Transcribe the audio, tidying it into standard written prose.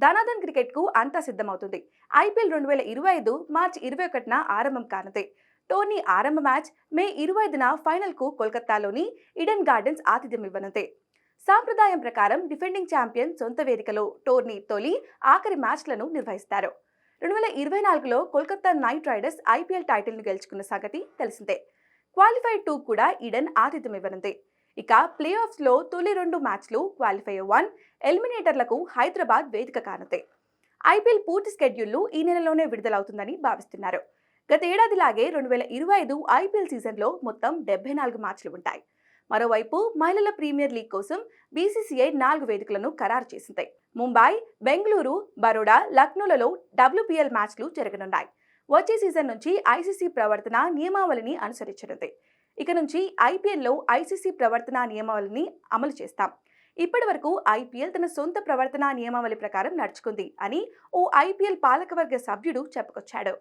ధనాధన్ క్రికెట్కు అంతా సిద్ధమవుతుంది. ఐపీఎల్ 2025 మార్చి 21న ఆరంభం కానుంది. టోర్నీ ఆరంభ మ్యాచ్ మే 25న ఫైనల్కు కోల్కతాలోని ఈడెన్ గార్డెన్స్ ఆతిథ్యం ఇవ్వనుంది. సాంప్రదాయం ప్రకారం డిఫెండింగ్ ఛాంపియన్ సొంత వేదికలో టోర్నీ తొలి, ఆఖరి మ్యాచ్లను నిర్వహిస్తారు. 2024లో కోల్కతా నైట్ రైడర్స్ ఐపీఎల్ టైటిల్ను గెలుచుకున్న సంగతి తెలిసిందే. క్వాలిఫైర్ 2 కూడా ఈడెన్ ఆతిథ్యం ఇవ్వనుంది. ఇక ప్లే ఆఫ్స్లో తొలి 2 మ్యాచ్లు, క్వాలిఫైయర్ 1, ఎలిమినేటర్లకు హైదరాబాద్ వేదిక కానుంది. ఐపీఎల్ పూర్తి షెడ్యూల్ను ఈ నెలలోనే విడుదలవుతుందని భావిస్తున్నారు. గతేడాదిలాగే 2025 ఐపీఎల్ సీజన్లో మొత్తం 74 మ్యాచ్లు ఉంటాయి. మరోవైపు మహిళల ప్రీమియర్ లీగ్ కోసం బీసీసీఐ 4 వేదికలను ఖరారు చేసింది. ముంబై, బెంగళూరు, బరోడా, లక్నోలలో డబ్ల్యూపీఎల్ మ్యాచ్లు జరగనున్నాయి. వచ్చే సీజన్ నుంచి ఐసీసీ ప్రవర్తన నియమావళిని అనుసరించనుంది. ఇక నుంచి ఐపీఎల్లో ఐసీసీ ప్రవర్తన నియమావళిని అమలు చేస్తాం. ఇప్పటి వరకు ఐపీఎల్ తన సొంత ప్రవర్తన నియమావళి ప్రకారం నడుచుకుంది అని ఓ ఐపీఎల్ పాలకవర్గ సభ్యుడు చెప్పుకొచ్చాడు.